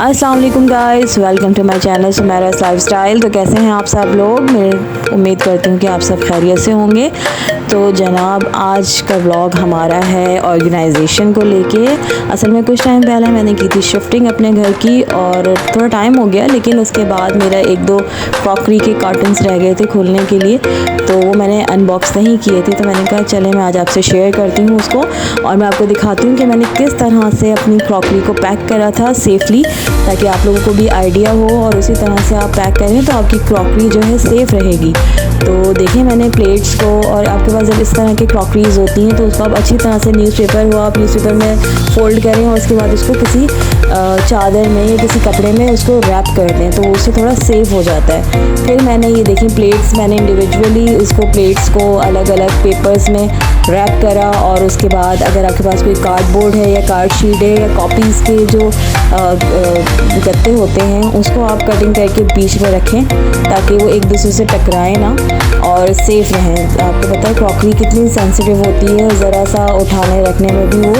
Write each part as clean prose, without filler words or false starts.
अस्सलाम वालेकुम guys, welcome to my channel Sumera's lifestyle. तो कैसे हैं आप सब लोग? मैं उम्मीद करती हूँ कि आप सब खैरियत से होंगे। तो जनाब, आज का व्लॉग हमारा है ऑर्गेनाइजेशन को लेके। असल में कुछ टाइम पहले मैंने की थी शिफ्टिंग अपने घर की और थोड़ा टाइम हो गया, लेकिन उसके बाद मेरा एक दो क्रॉकरी के कार्टन्स रह गए थे खोलने के लिए, तो वो मैंने अनबॉक्स नहीं किए थे। तो मैंने कहा चले मैं आज आपसे शेयर करती हूँ उसको और मैं आपको दिखाती हूँ कि मैंने किस तरह से अपनी क्रॉकरी को पैक करा था सेफली, ताकि आप लोगों को भी आइडिया हो और उसी तरह से आप पैक करें तो आपकी क्रॉकरी जो है सेफ़ रहेगी। तो देखिए, मैंने प्लेट्स को, और आपके पास जब इस तरह की क्रॉकरीज होती हैं तो उसको आप अच्छी तरह से न्यूज़पेपर हो, आप न्यूज़पेपर में फ़ोल्ड करें और उसके बाद उसको किसी चादर में या किसी कपड़े में उसको रैप कर दें, तो उससे थोड़ा सेफ़ हो जाता है। फिर मैंने ये देखिए प्लेट्स, मैंने इंडिविजुअली इसको प्लेट्स को अलग अलग पेपर्स में रैप करा और उसके बाद अगर आपके पास कोई कार्डबोर्ड है या कार्ड शीट है या कॉपीज़ के जो गत्ते होते हैं उसको आप कटिंग करके बीच में रखें ताकि वो एक दूसरे से टकराए ना और सेफ़ रहें। आपको पता है क्रॉकरी कितनी सेंसिटिव होती है, ज़रा सा उठाने रखने में भी वो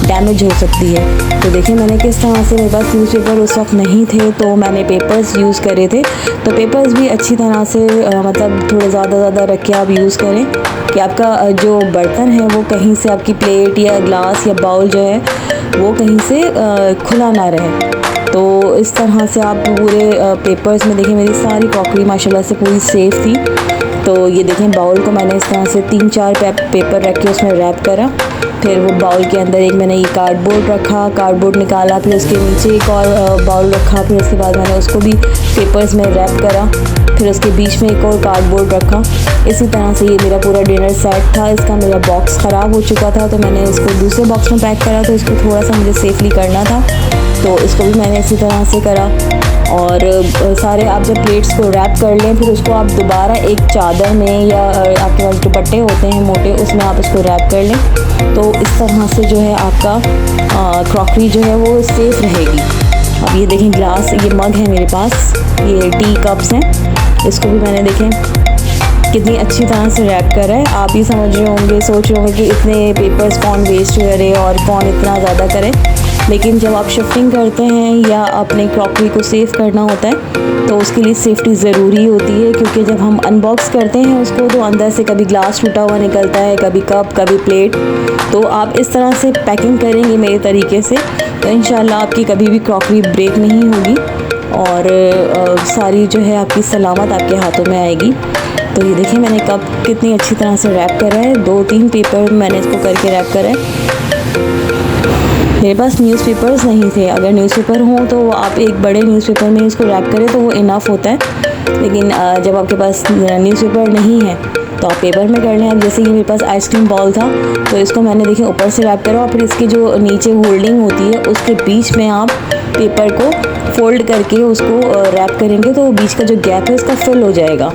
डैमेज हो सकती है। तो देखिए मैंने किस तरह से, मेरे पास न्यूज़पेपर उस वक्त नहीं थे तो मैंने पेपर्स यूज़ करे थे। तो पेपर्स भी अच्छी तरह से मतलब थोड़े ज़्यादा रख के आप यूज़ करें कि आपका जो बर्तन है वो कहीं से, आपकी प्लेट या ग्लास या बाउल जो है वो कहीं से खुला ना रहे। तो इस तरह से आप पूरे पेपर्स में देखिए मेरी सारी क्रॉकरी माशाल्लाह से पूरी सेफ़ थी। तो ये देखें बाउल को मैंने इस तरह से 3-4 पेपर रख के उसमें रैप करा। फिर वो बाउल के अंदर एक मैंने ये कार्डबोर्ड रखा, कार्डबोर्ड निकाला, फिर उसके नीचे एक और बाउल रखा, फिर उसके बाद मैंने उसको भी पेपर्स में रैप करा, फिर उसके बीच में एक और कार्डबोर्ड रखा। इसी तरह से ये मेरा पूरा डिनर सेट था। इसका मेरा बॉक्स ख़राब हो चुका था तो मैंने इसको दूसरे बॉक्स में पैक करा, तो इसको थोड़ा सा मुझे सेफली करना था तो इसको भी मैंने इसी तरह से करा। और सारे आप जब प्लेट्स को रैप कर लें फिर उसको आप दोबारा एक चादर में या आपके पास दुपट्टे होते हैं मोटे, उसमें आप इसको रैप कर लें तो इस तरह से जो है आपका क्रॉकरी जो है वो सेफ़ रहेगी। अब ये देखें ग्लास, ये मग है मेरे पास, ये टी कप्स हैं, इसको भी मैंने देखें कितनी अच्छी तरह से रैप करा है। आप ही समझ रहे होंगे, सोच रहे होंगे कि इतने पेपर्स कौन वेस्ट करे और कौन इतना ज़्यादा करे, लेकिन जब आप शिफ्टिंग करते हैं या अपने क्रॉकरी को सेव करना होता है तो उसके लिए सेफ्टी ज़रूरी होती है, क्योंकि जब हम अनबॉक्स करते हैं उसको तो अंदर से कभी ग्लास टूटा हुआ निकलता है, कभी कप, कभी प्लेट। तो आप इस तरह से पैकिंग करेंगे मेरे तरीके से तो इंशाल्लाह आपकी कभी भी क्रॉकरी ब्रेक नहीं होगी और सारी जो है आपकी सलामत आपके हाथों में आएगी। तो ये देखिए मैंने कप कितनी अच्छी तरह से रैप करा है, 2-3 पेपर मैंने इसको करके रैप करा है। मेरे पास न्यूज़पेपर्स नहीं थे, अगर न्यूज़पेपर हों तो आप एक बड़े न्यूज़पेपर में इसको रैप करें तो वो इनफ होता है, लेकिन जब आपके पास न्यूज़पेपर नहीं है तो आप पेपर में कर लें। अब जैसे कि मेरे पास आइसक्रीम बॉल था तो इसको मैंने देखिए ऊपर से रैप करा और फिर इसकी जो नीचे होल्डिंग होती है उसके बीच में आप पेपर को फोल्ड करके उसको रैप करेंगे तो बीच का जो गैप है उसका फिल हो जाएगा।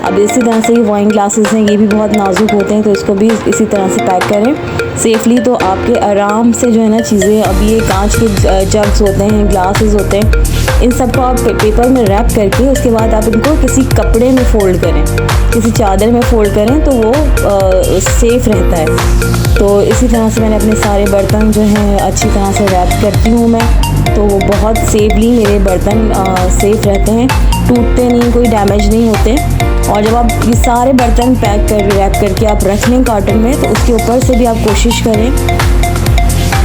अब इसी तरह से ये वाइन ग्लासेस हैं, ये भी बहुत नाजुक होते हैं तो इसको भी इसी तरह से पैक करें सेफली, तो आपके आराम से जो है ना चीज़ें, अब ये कांच के जग्स होते हैं, ग्लासेस होते हैं, इन सब को आप पेपर में रैप करके उसके बाद आप इनको किसी कपड़े में फ़ोल्ड करें, किसी चादर में फ़ोल्ड करें तो वो सेफ़ रहता है। तो इसी तरह से मैंने अपने सारे बर्तन जो हैं अच्छी तरह से रैप करती हूँ मैं, तो वो बहुत सेफली मेरे बर्तन सेफ़ रहते हैं, टूटते नहीं, कोई डैमेज नहीं होते। और जब आप ये सारे बर्तन रैप करके आप रख लें कार्टन में तो उसके ऊपर से भी आप कोशिश करें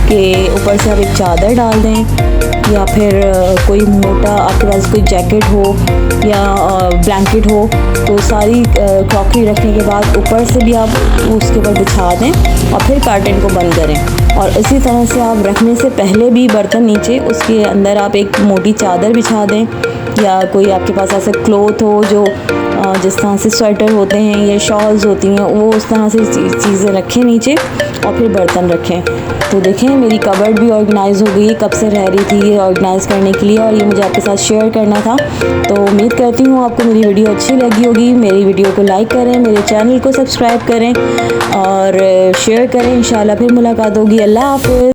कि ऊपर से आप एक चादर डाल दें या फिर कोई मोटा आपके पास कोई जैकेट हो या ब्लैंकेट हो, तो सारी क्रॉकरी रखने के बाद ऊपर से भी आप उसके ऊपर बिछा दें और फिर कार्टन को बंद करें। और इसी तरह से आप रखने से पहले भी बर्तन नीचे उसके अंदर आप एक मोटी चादर बिछा दें या कोई आपके पास ऐसा क्लॉथ हो जो जिस तरह से स्वेटर होते हैं या शॉल्स होती हैं वो उस तरह से चीज़ें रखें नीचे और फिर बर्तन रखें। तो देखें मेरी कबर्ड भी ऑर्गेनाइज़ हो गई, कब से रह रही थी ये ऑर्गेनाइज़ करने के लिए और ये मुझे आपके साथ शेयर करना था। तो उम्मीद करती हूँ आपको मेरी वीडियो अच्छी लगी होगी। मेरी वीडियो को लाइक करें, मेरे चैनल को सब्सक्राइब करें और शेयर करें। इंशाल्लाह फिर मुलाकात होगी। अल्लाह हाफ़िज़।